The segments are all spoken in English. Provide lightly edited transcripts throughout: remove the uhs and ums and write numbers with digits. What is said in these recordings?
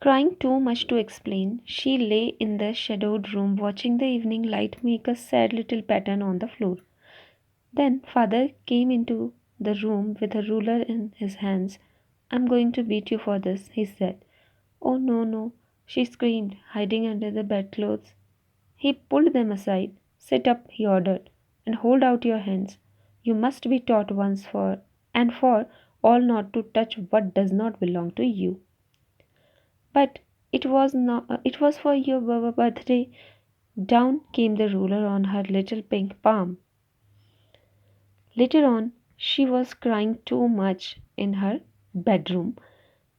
Crying too much to explain, she lay in the shadowed room watching the evening light make a sad little pattern on the floor. Then father came into the room with a ruler in his hands. I'm going to beat you for this, he said. Oh, no, no, she screamed, hiding under the bedclothes. He pulled them aside. Sit up, he ordered, and hold out your hands. You must be taught once for and for all not to touch what does not belong to you. But it was for your birthday. Down came the ruler on her little pink palm. Later on, she was crying too much in her bedroom.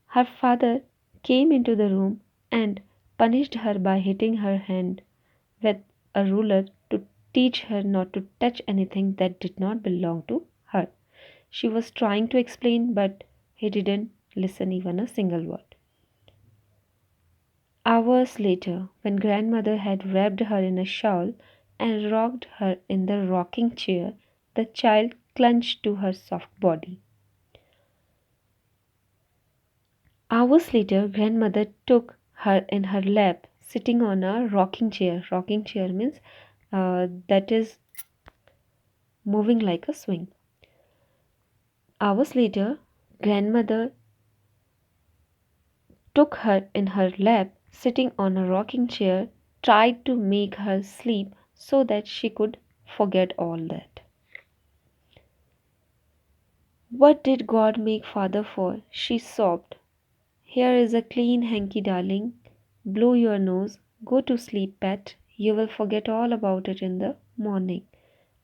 Her father came into the room and punished her by hitting her hand with a ruler to teach her not to touch anything that did not belong to her. She was trying to explain, but he didn't listen even a single word. Hours later, when grandmother had wrapped her in a shawl and rocked her in the rocking chair, the child clung to her soft body. Hours later, grandmother took her in her lap, sitting on a rocking chair. Rocking chair means that is moving like a swing. Hours later, grandmother took her in her lap, sitting on a rocking chair, tried to make her sleep so that she could forget all that. What did God make father for? She sobbed. Here is a clean hanky, darling. Blow your nose. Go to sleep, pet. You will forget all about it in the morning.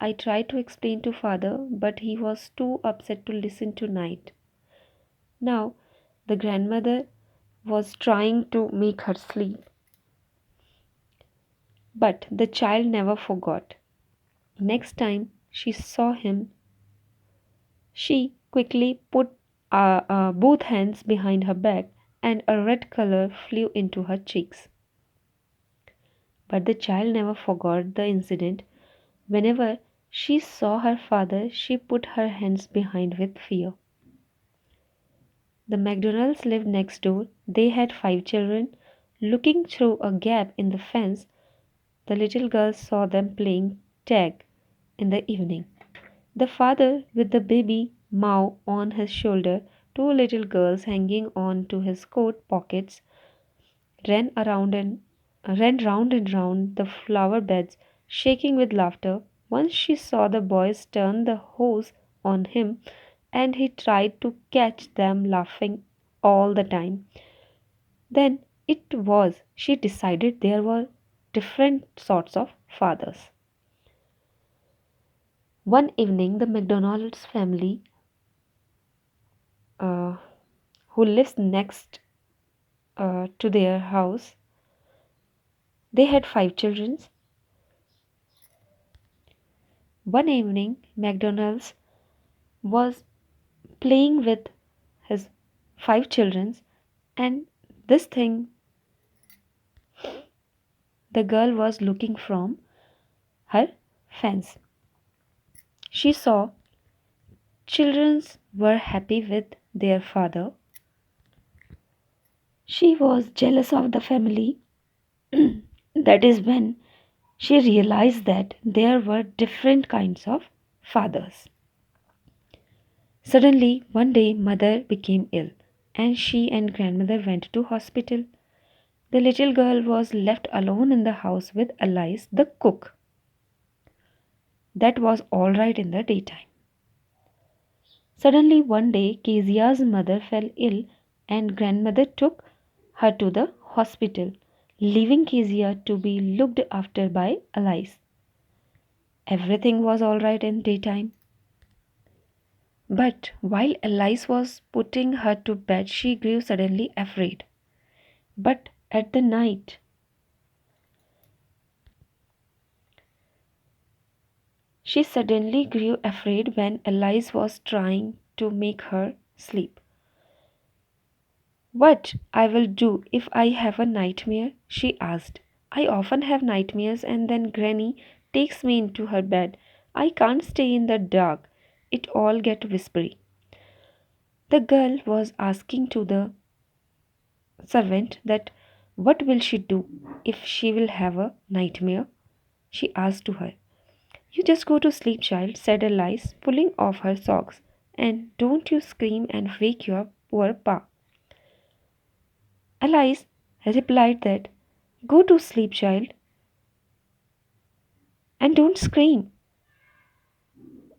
I tried to explain to father, but he was too upset to listen tonight. Now, the grandmother was trying to make her sleep, but the child never forgot. Next time she saw him, she quickly put both hands behind her back, and a red color flew into her cheeks. But the child never forgot the incident. Whenever she saw her father, she put her hands behind with fear. The McDonalds lived next door. They had 5 children. Looking through a gap in the fence, the little girl saw them playing tag in the evening. The father, with the baby Mao on his shoulder, two little girls hanging on to his coat pockets, ran around and ran round and round the flower beds, shaking with laughter. Once she saw the boys turn the hose on him, and he tried to catch them laughing all the time. Then it was she decided there were different sorts of fathers. One evening, the McDonald's family, uh, who lives next to their house, they had 5 children. One evening, McDonald's was playing with his 5 children, and this thing the girl was looking from her fence. She saw children were happy with their father. She was jealous of the family. That is when she realized that there were different kinds of fathers. Suddenly, one day, mother became ill, and she and grandmother went to hospital. The little girl was left alone in the house with Alice, the cook. That was all right in the daytime. Suddenly, one day, Kezia's mother fell ill, and grandmother took her to the hospital, leaving Kezia to be looked after by Alice. Everything was all right in daytime. But while Alice was putting her to bed, she grew suddenly afraid. But at the night, she suddenly grew afraid when Alice was trying to make her sleep. What I will do if I have a nightmare? She asked. I often have nightmares and then Granny takes me into her bed. I can't stay in the dark. It all get whispery. The girl was asking to the servant that what will she do if she will have a nightmare? She asked to her. You just go to sleep, child, said Alice, pulling off her socks, and don't you scream and wake your poor pa. Alice replied that go to sleep, child, and don't scream,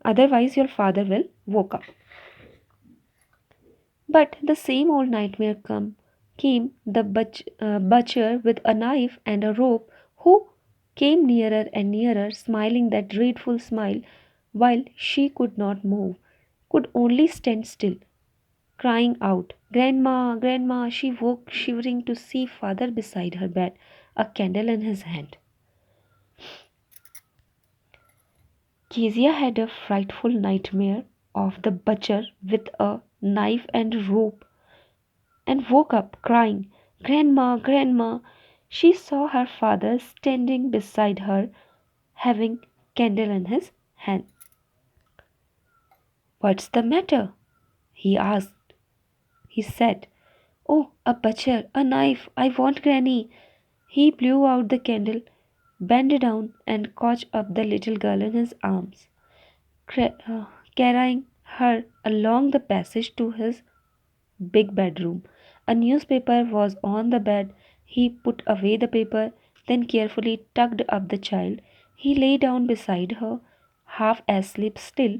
otherwise your father will woke up. But the same old nightmare came the butcher with a knife and a rope, who came nearer and nearer, smiling that dreadful smile, while she could not move, could only stand still, crying out, Grandma, Grandma! She woke shivering to see father beside her bed, a candle in his hand. Kezia had a frightful nightmare of the butcher with a knife and rope and woke up crying, Grandma, Grandma! She saw her father standing beside her, having candle in his hand. What's the matter? He asked. He said, Oh, a butcher, a knife, I want Granny. He blew out the candle, bent down, and caught up the little girl in his arms, carrying her along the passage to his big bedroom. A newspaper was on the bed. He put away the paper, then carefully tucked up the child. He lay down beside her, half asleep still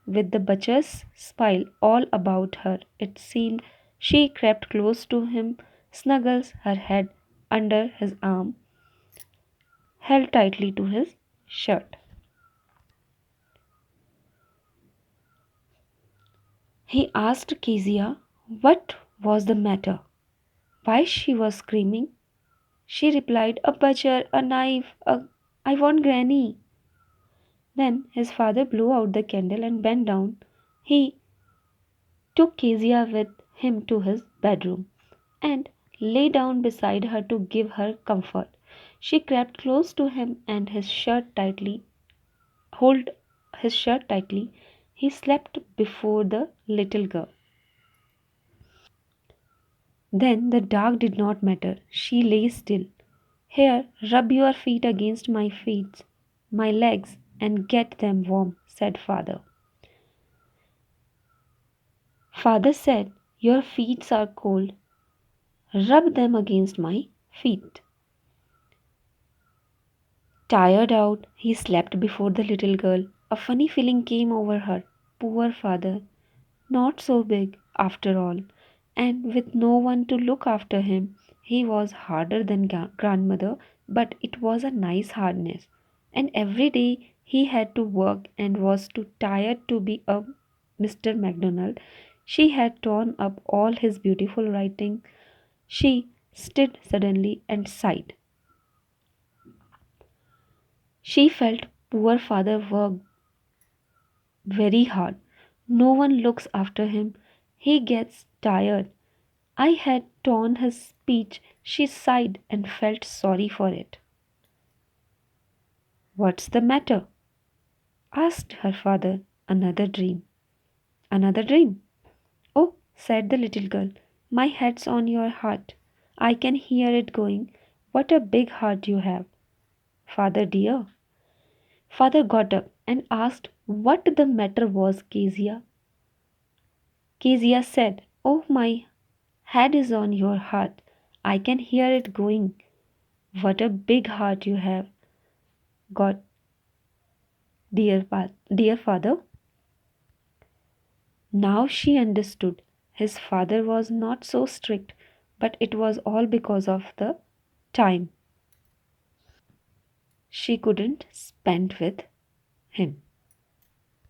with the butcher's smile all about her. It seemed she crept close to him, snuggles her head under his arm, held tightly to his shirt. He asked Kezia what was the matter, why she was screaming. She replied, A butcher, a knife, I want Granny. Then his father blew out the candle and bent down. He took Kezia with him to his bedroom and lay down beside her to give her comfort. She crept close to him and hold his shirt tightly. He slept before the little girl. Then the dark did not matter. She lay still. Here, rub your feet against my legs, and get them warm, said father. Father said, Your feet are cold. Rub them against my feet. Tired out, he slept before the little girl. A funny feeling came over her. Poor father, not so big after all, and with no one to look after him. He was harder than grandmother, but it was a nice hardness. And every day he had to work and was too tired to be a Mr. MacDonald. She had torn up all his beautiful writing. She stood suddenly and sighed. She felt poor father worked very hard. No one looks after him. He gets tired. I had torn his speech. She sighed and felt sorry for it. What's the matter? Asked her father. Another dream. Another dream. Oh, said the little girl, my head's on your heart. I can hear it going. What a big heart you have. Father dear. Father got up and asked what the matter was, Kezia. Kezia said, Oh, my head is on your heart. I can hear it going. What a big heart you have got, dear father. Now she understood. His father was not so strict, but it was all because of the time she couldn't spend with him.